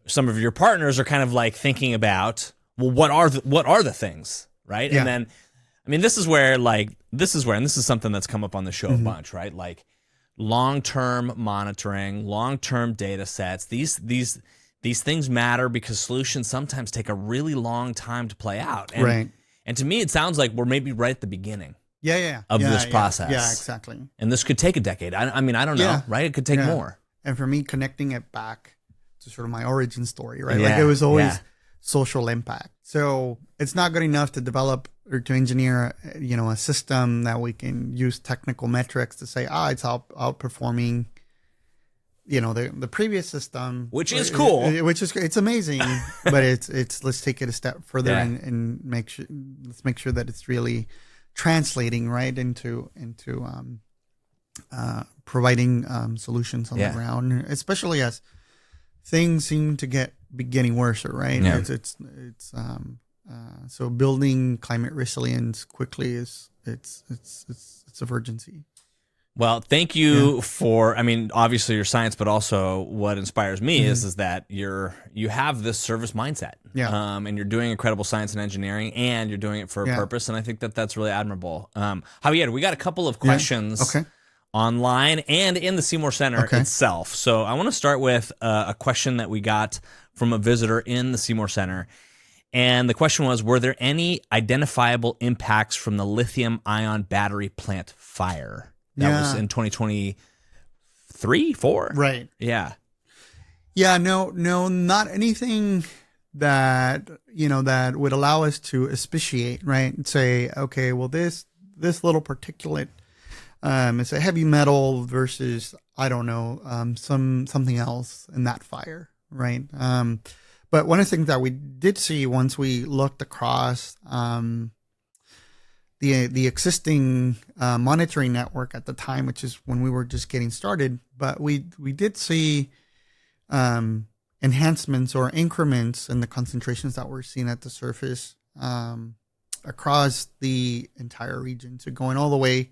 some of your partners are kind of like thinking about, well, what are the things, right? Yeah. And then, I mean, this is where, and this is something that's come up on the show a bunch, right? Like long-term monitoring, long-term data sets. These things matter because solutions sometimes take a really long time to play out. And, right. And to me, it sounds like we're maybe right at the beginning. Of this process. Yeah, exactly. And this could take a decade. I mean, I don't know, right? It could take more. And for me, connecting it back to sort of my origin story, right? Yeah, like it was always social impact. So it's not good enough to develop or to engineer, a system that we can use technical metrics to say, it's outperforming, the previous system, which is cool, it's amazing, but it's let's take it a step further and make sure that it's really translating right into providing solutions on the ground, especially as things seem to be getting worse, right? Yeah. So building climate resilience quickly it's of urgency. Well, thank you for, I mean, obviously your science, but also what inspires me is that you have this service mindset. Yeah. And you're doing incredible science and engineering, and you're doing it for a purpose. And I think that that's really admirable. Javier, we got a couple of questions online and in the Seymour Center itself. So I want to start with a question that we got from a visitor in the Seymour Center. And the question was, were there any identifiable impacts from the lithium-ion battery plant fire? That was in 2023, 4? Right. Yeah. Yeah, no, not anything that, that would allow us to asphyxiate, right? And say, okay, well, this little particulate, it's a heavy metal versus, I don't know, something else in that fire, right? But one of the things that we did see once we looked across the existing monitoring network at the time, which is when we were just getting started, but we did see enhancements or increments in the concentrations that we're seeing at the surface across the entire region. So going all the way,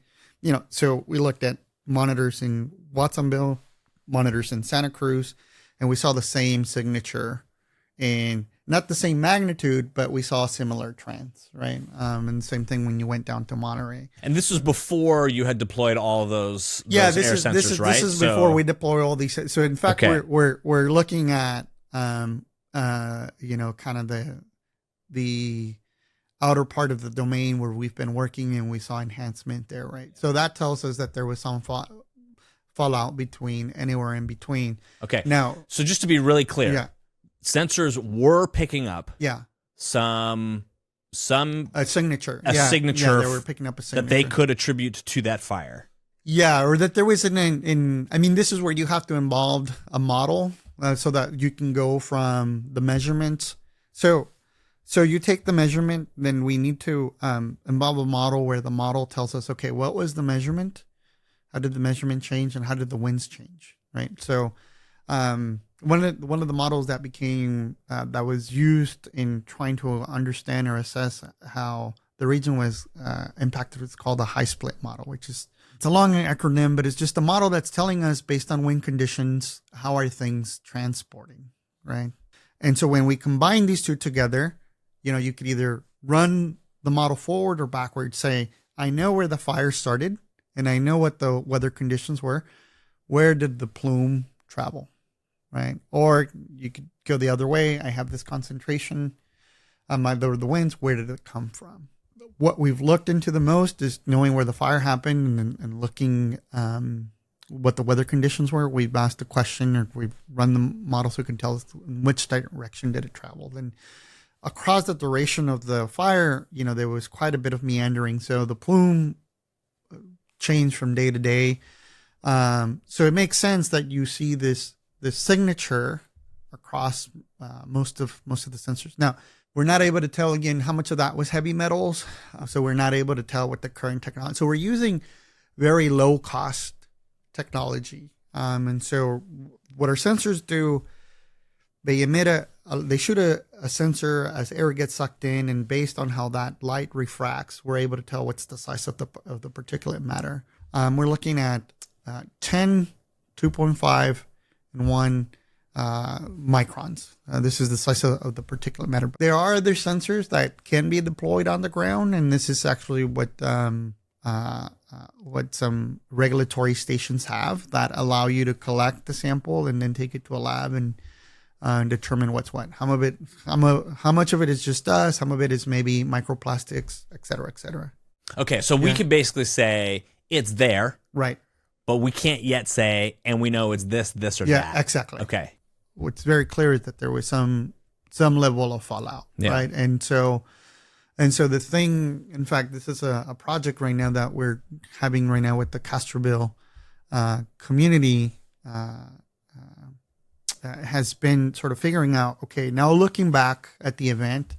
so we looked at monitors in Watsonville, monitors in Santa Cruz, and we saw the same signature and not the same magnitude, but we saw similar trends, right? And the same thing when you went down to Monterey. And this was before you had deployed all of those air sensors, right? This is before we deploy all these. So in fact, we're looking at kind of the outer part of the domain where we've been working, and we saw enhancement there, right? So that tells us that there was some fallout anywhere in between. Okay. Now, so just to be really clear, sensors were picking up some a signature. Signature. They were picking up a signature that they could attribute to that fire. Yeah, or that there was I mean, this is where you have to involve a model so that you can go from the measurements. So you take the measurement, then we need to involve a model where the model tells us, okay, what was the measurement? How did the measurement change, and how did the winds change? Right. So one of the models that became that was used in trying to understand or assess how the region was impacted is called the high split model, which is, it's a long acronym, but it's just a model that's telling us based on wind conditions, how are things transporting, right? And so when we combine these two together, you could either run the model forward or backward, say, I know where the fire started and I know what the weather conditions were. Where did the plume travel, right? Or you could go the other way. I have this concentration on the winds. Where did it come from? What we've looked into the most is knowing where the fire happened and looking what the weather conditions were. We've asked a question, or we've run the model so it can tell us in which direction did it travel. Then across the duration of the fire, there was quite a bit of meandering. So the plume changed from day to day. So it makes sense that you see this signature across most of the sensors. Now, we're not able to tell again how much of that was heavy metals. So we're not able to tell what the current technology. So we're using very low cost technology. And so what our sensors do, they shoot a sensor as air gets sucked in, and based on how that light refracts, we're able to tell what's the size of the particulate matter. We're looking at 10, 2.5, and 1 microns. This is the size of the particulate matter. There are other sensors that can be deployed on the ground, and this is actually what some regulatory stations have that allow you to collect the sample and then take it to a lab and determine what's what. How much of it is just dust, some of it is maybe microplastics, et cetera, et cetera. Okay, so we could basically say it's there, right? But we can't yet say, and we know it's this, or that. Yeah, exactly. Okay. What's very clear is that there was some level of fallout, right? And so the thing, in fact, this is a project right now that we're having right now with the Castroville community. Has been sort of figuring out, okay, now looking back at the event,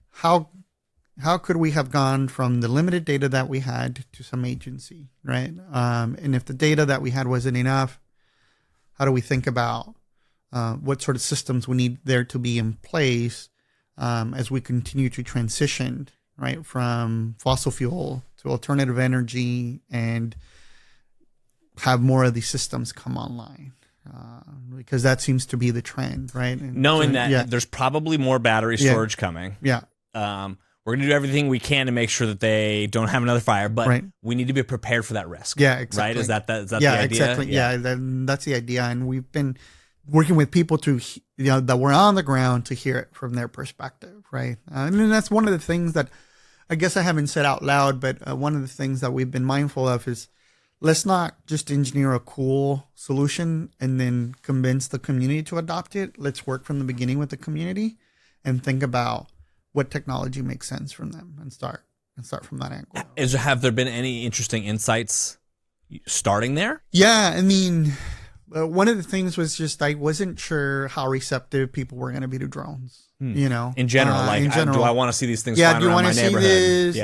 how could we have gone from the limited data that we had to some agency, right? And if the data that we had wasn't enough, how do we think about what sort of systems we need there to be in place as we continue to transition, right, from fossil fuel to alternative energy and have more of these systems come online? Because that seems to be the trend, right? And knowing that there's probably more battery storage coming. Yeah. We're going to do everything we can to make sure that they don't have another fire, but we need to be prepared for that risk. Yeah, exactly. Right? Is that the idea? Exactly. Yeah, that's the idea. And we've been working with people to, that were on the ground to hear it from their perspective, right? And that's one of the things that I guess I haven't said out loud, but one of the things that we've been mindful of is, let's not just engineer a cool solution and then convince the community to adopt it. Let's work from the beginning with the community and think about what technology makes sense from them and start from that angle. Have there been any interesting insights starting there? Yeah, I mean, one of the things was just I wasn't sure how receptive people were going to be to drones. In general, do I want to see these things? Yeah, do you want to see this?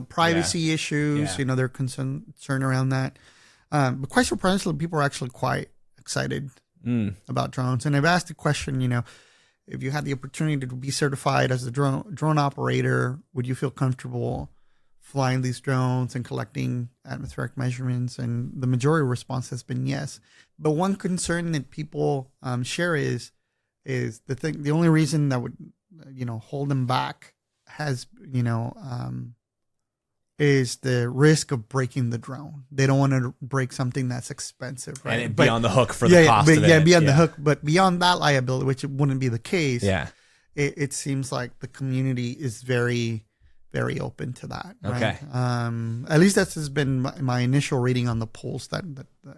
Privacy issues. Yeah. They're concerned around that. But quite surprisingly, people are actually quite excited about drones. And I've asked the question, if you had the opportunity to be certified as a drone operator, would you feel comfortable flying these drones and collecting atmospheric measurements? And the majority response has been yes. But one concern that people share is the only reason that would hold them back is the risk of breaking the drone. They don't want to break something that's expensive, right? And be on the hook for the cost of it. Yeah, be on the hook. But beyond that liability, which it wouldn't be the case, it seems like the community is very, very open to that. Right? Okay. At least that's has been my initial reading on the polls that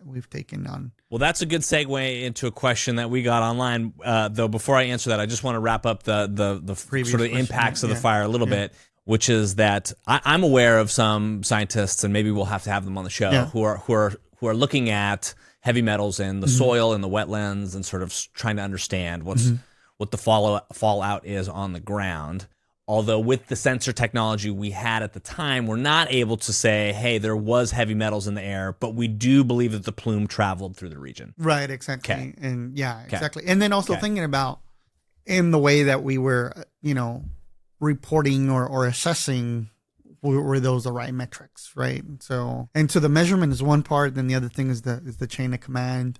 we've taken on. Well, that's a good segue into a question that we got online. Though before I answer that, I just want to wrap up the sort of impacts of the fire a little bit. Which is that I'm aware of some scientists, and maybe we'll have to have them on the show, who are looking at heavy metals in the soil and the wetlands, and sort of trying to understand what the fallout is on the ground. Although with the sensor technology we had at the time, we're not able to say, hey, there was heavy metals in the air, but we do believe that the plume traveled through the region. Right, exactly. Okay. And exactly. And then also thinking about in the way that we were, reporting or assessing, were those the right metrics, right? So the measurement is one part, then the other thing is the chain of command.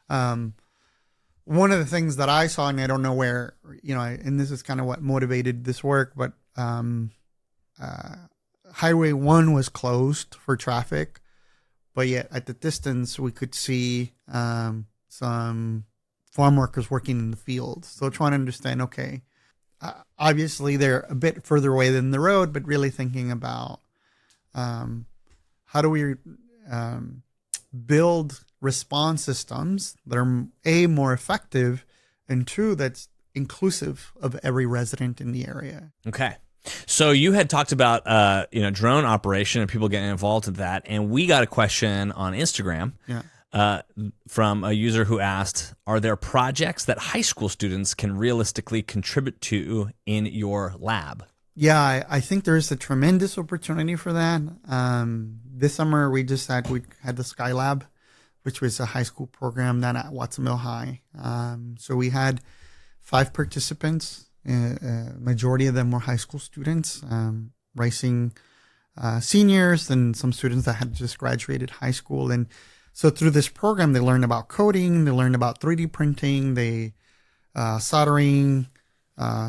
One of the things that I saw, and I don't know where, and this is kind of what motivated this work, but Highway 1 was closed for traffic, but yet at the distance we could see some farm workers working in the field. So trying to understand, okay, obviously they're a bit further away than the road, but really thinking about how do we build response systems that are A, more effective, and two, that's inclusive of every resident in the area. Okay. So you had talked about, drone operation and people getting involved in that. And we got a question on Instagram from a user who asked, are there projects that high school students can realistically contribute to in your lab? Yeah, I think there's a tremendous opportunity for that. This summer, we had the Sky Lab, which was a high school program down at Watsonville High. So we had 5 participants. Majority of them were high school students, rising seniors, and some students that had just graduated high school. And so through this program, they learned about coding, they learned about 3D printing, soldering,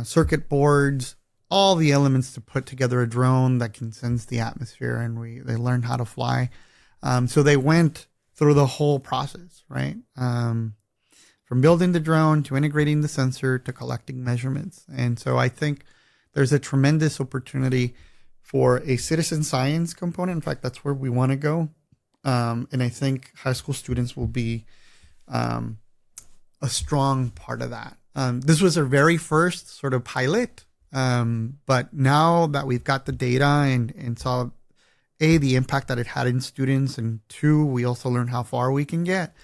circuit boards, all the elements to put together a drone that can sense the atmosphere, and they learned how to fly. So they went through the whole process, right? From building the drone to integrating the sensor to collecting measurements. And so I think there's a tremendous opportunity for a citizen science component. In fact, that's where we want to go. And I think high school students will be a strong part of that. This was our very first sort of pilot. But now that we've got the data and saw, A, the impact that it had in students, and 2, we also learned how far we can get.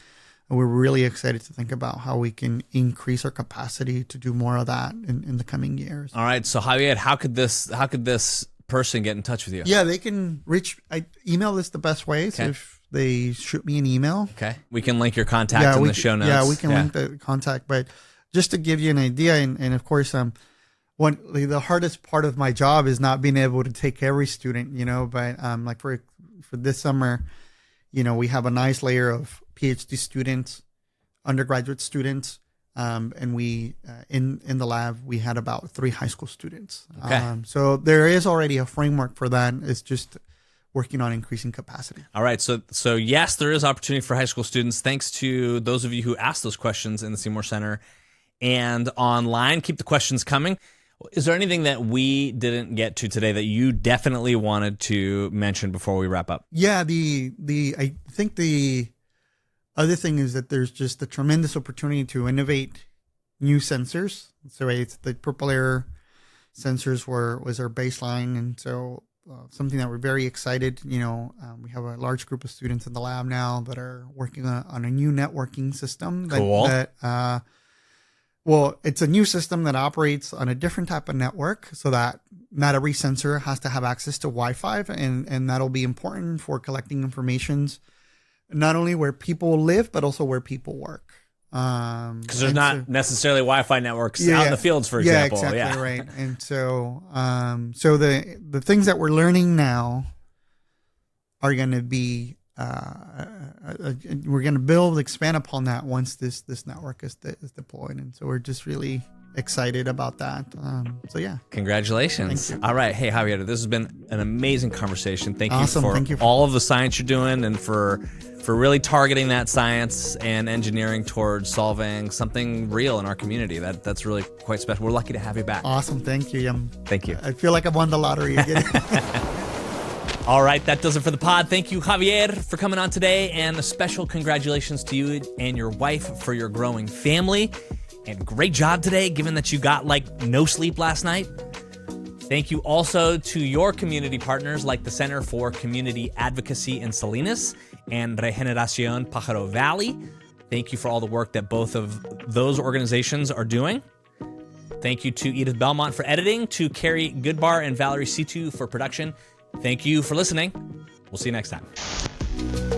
And we're really excited to think about how we can increase our capacity to do more of that in the coming years. All right. So Javier, how could this person get in touch with you? Yeah, they can email is the best way. So if they shoot me an email. Okay. We can link your contact in the show notes. Yeah, we can link the contact. But just to give you an idea, and of course, the hardest part of my job is not being able to take every student, but like for this summer, we have a nice layer of PhD students, undergraduate students, and we in the lab we had about 3 high school students. Okay. So there is already a framework for that. It's just working on increasing capacity. All right. So yes, there is opportunity for high school students. Thanks to those of you who asked those questions in the Seymour Center and online. Keep the questions coming. Is there anything that we didn't get to today that you definitely wanted to mention before we wrap up? Yeah, I think the other thing is that there's just a tremendous opportunity to innovate new sensors. So it's the purple air sensors was our baseline, and so something that we're very excited. We have a large group of students in the lab now that are working on a new networking system. Cool. Well, it's a new system that operates on a different type of network, so that not every sensor has to have access to Wi-Fi, and that'll be important for collecting informations, not only where people live, but also where people work. Because there's not necessarily Wi-Fi networks out in the fields, for example. Yeah, exactly right. And so, so the things that we're learning now are going to be we're going to expand upon that once this network is deployed, and so we're just really excited about that. So yeah, congratulations. Thank you. All right, hey Javier, this has been an amazing conversation. Thank you for all of the science you're doing, and for really targeting that science and engineering towards solving something real in our community. That's really quite special. We're lucky to have you back. Awesome. Thank you. Thank you. I feel like I've won the lottery again. All right, that does it for the pod. Thank you, Javier, for coming on today, and a special congratulations to you and your wife for your growing family. And great job today, given that you got no sleep last night. Thank you also to your community partners like the Center for Community Advocacy in Salinas and Regeneración Pájaro Valley. Thank you for all the work that both of those organizations are doing. Thank you to Edith Belmont for editing, to Carrie Goodbar and Valerie Situ for production. Thank you for listening. We'll see you next time.